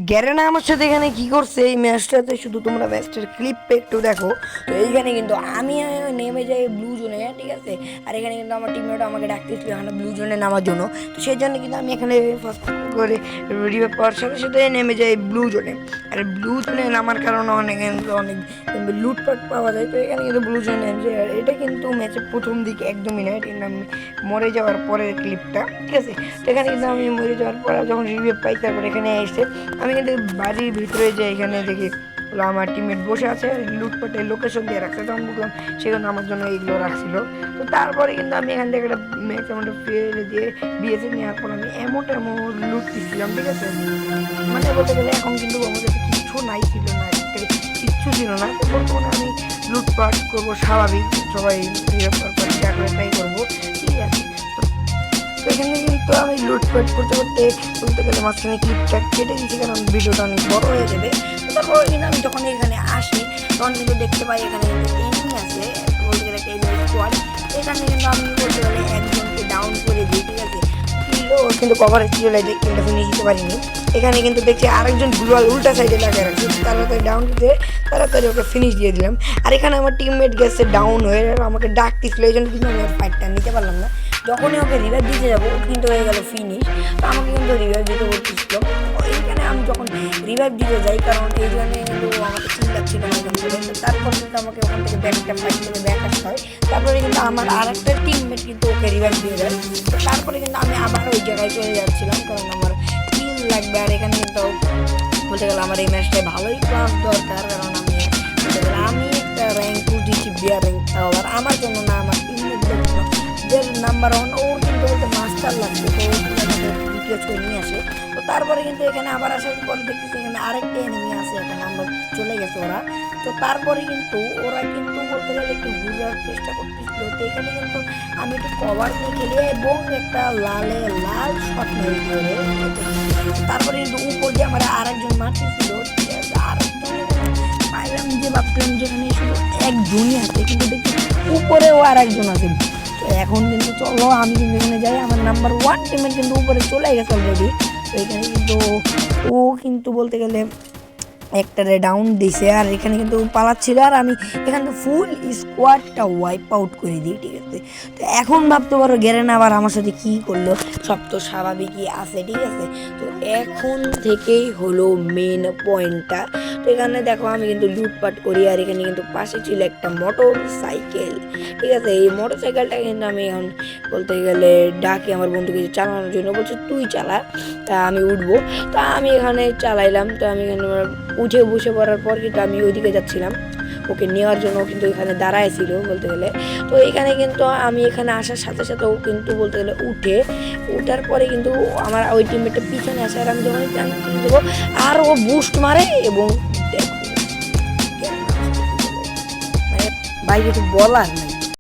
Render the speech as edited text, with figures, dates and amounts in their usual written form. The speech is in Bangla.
গ্যারেনা আমার সাথে এখানে কি করছে এই ম্যাচটাতে, শুধু তোমরা ম্যাচটার ক্লিপটা একটু দেখো। তো এইখানে কিন্তু আমি নেমে যাই ব্লু জোনে, ঠিক আছে। আর এখানে কিন্তু আমার টিমমেট আমাকে ডাকতেছিল এখানে ব্লু জোনে নামার জন্য। তো সেই জন্য কিন্তু আমি এখানে ফার্স্ট করে রিভাইভ পাওয়ার সাথে সাথে নেমে যাই ব্লু জোনে। আর ব্লু জোনে নামার কারণে অনেক অনেক লুটপাট পাওয়া যায়। তো এখানে কিন্তু ব্লু জোনে নেমে যায়। আর এটা কিন্তু ম্যাচের প্রথম দিকে একদমই না, এটা কিন্তু আমি মরে যাওয়ার পরের ক্লিপটা, ঠিক আছে। তো এখানে কিন্তু আমি মরে যাওয়ার পরে যখন রিভিউ পাই তারপর এখানে এসে আমি কিন্তু বাড়ির ভিতরে যে এখানে দেখি আমার টিমমেট বসে আছে লুটপাটের লোকেশন দিয়ে রাখছে, তখন বুঝলাম সেখানে আমার জন্য এইগুলো রাখছিল। তো তারপরে কিন্তু আমি এখান থেকে একটা ম্যাক্স অ্যামাউন্টে ফেলে দিয়ে দিয়েছে, নেওয়ার পর আমি এমন লুট দিচ্ছিলাম, ঠিক আছে। মানে বলতে গেলে এখন কিন্তু আমার কাছে কিচ্ছু নাই, ছিল না, কিচ্ছু ছিল না। তো বর্তমানে আমি লুটপাট করবো স্বাভাবিক, সবাই ট্রাই করবো, ঠিক আছে। তো এখানে কিন্তু আমি লুটপাট করতে করতে বলতে গেলে মাঝখানে ক্লিপটা কেটে দিচ্ছি, কারণ ভিডিওটা অনেক বড় হয়ে যাবে। তারপর কিন্তু আমি যখন এখানে আসি তখন কিন্তু দেখতে পাই এখানে এনিমি আছে, বলতে গেলে একটা এনিমি স্কোয়াড। এখানে কিন্তু আমি বলতে গেলে একজনকে ডাউন করে দিই, ঠিক আছে। কিন্তু কভারেজ চলে যায়, কিলটা ফিনিশ দিতে পারিনি। এখানে কিন্তু দেখছি আরেকজন গ্লোয়াল উল্টা সাইডে লাগিয়ে রাখছি, তাড়াতাড়ি ডাউন দিতে তাড়াতাড়ি ওকে ফিনিশ দিয়ে দিলাম। আর এখানে আমার টিমমেট গেছে ডাউন হয়ে, আমাকে ডাকতেছিল, এই জন্য কিন্তু আমি ফাইটটা নিতে পারলাম না। যখনই ওকে রিভাইভ দিতে যাবো ও কিন্তু হয়ে গেল ফিনিশ। তো আমাকে কিন্তু রিভাইভ দিতে বলতেছিল। এইখানে আমি যখন রিভাইভ দিতে যাই, কারণ এই জন্য কিন্তু আমাকে চিন লাগছিল না, তারপর কিন্তু আমাকে ওখান থেকে ব্যাকটা ফাইট থেকে ব্যাক আসতে হয়। তারপরে কিন্তু আমার আরেকটা টিমমেট কিন্তু ওকে রিভাইভ দিয়ে দেয়। তো তারপরে কিন্তু আমি আবার ওই জায়গায় চলে যাচ্ছিলাম, কারণ আমার কিল লাগবে। আর এখানে কিন্তু বলতে গেলে আমার এই ম্যাচটায় ভালোই ক্লাস দরকার, কারণ আমি বলতে গেলে আমি একটা র্যাঙ্ক দিচ্ছি, বিয়ার র্যাঙ্ক। আর আমার জন্য না, আমার টিমমেটদের জন্য, যে নাম্বার 1 ও কিন্তু মাস্টার লাগছে। তো রিপ্লেস করে নিয়ে আসে। তো তারপরে কিন্তু এখানে আবার আসার পরে দেখতেছি এখানে আরেকটা এনিমি আছে, এখানে আমরা চলে গেছে ওরা। তো তারপরে কিন্তু ওরা কিন্তু বলতে গেলে একটু ঘুরার চেষ্টা করতেছিল। তো এখানে কিন্তু আমি একটু কভার নিয়ে খেলি এবং একটা লাল শট মেরে ধরে, তারপরে কিন্তু উপর দিয়ে আমার আরেকজন মারতেছিল, ঠিক আছে। আরেকজন পাইলাম যে ভাবছিলাম যেখানে শুধু একজনই আছে, কিন্তু দেখি উপরেও আর একজন আছে। এখন কিন্তু চলো আমি কিন্তু এখানে যাই, আমার নাম্বার 1 টিমের কিন্তু উপরে চলে গেছে অলরেডি। তো এখানে কিন্তু ও কিন্তু বলতে গেলে একটারে ডাউন দিছে, আর এখানে কিন্তু পালাচ্ছিল, আর আমি এখানে ফুল স্কোয়াডটা ওয়াইপ আউট করে দিই, ঠিক আছে। তো এখন ভাবতে পারো গ্যারেনা আবার আমার সাথে কী করলো, সব তো স্বাভাবিকই আছে, ঠিক আছে। তো এখন থেকেই হলো মেন পয়েন্টটা। তো এখানে দেখো আমি কিন্তু লুটপাট করি, আর এখানে কিন্তু পাশে ছিল একটা মোটর সাইকেল, ঠিক আছে। এই মোটর সাইকেলটা কিন্তু আমি এখন বলতে গেলে ডাকি আমার বন্ধুকে চালানোর জন্য, বলছে তুই চালা, তা আমি উঠবো। তা আমি এখানে চালাইলাম। তো আমি এখানে উঠে বসে পড়ার পর কিন্তু আমি ওইদিকে যাচ্ছিলাম ওকে নেওয়ার জন্য, কিন্তু এখানে দাঁড়ায় ছিল বলতে গেলে। তো এখানে কিন্তু আমি এখানে আসার সাথে সাথে ও কিন্তু বলতে গেলে উঠার পরে কিন্তু আমার ওই টিমমেটটা পিছনে আসে, আর আমি যখন দেবো আর ও বুস্ট মারে, এবং মানে বাইরে কিছু বলার নেই।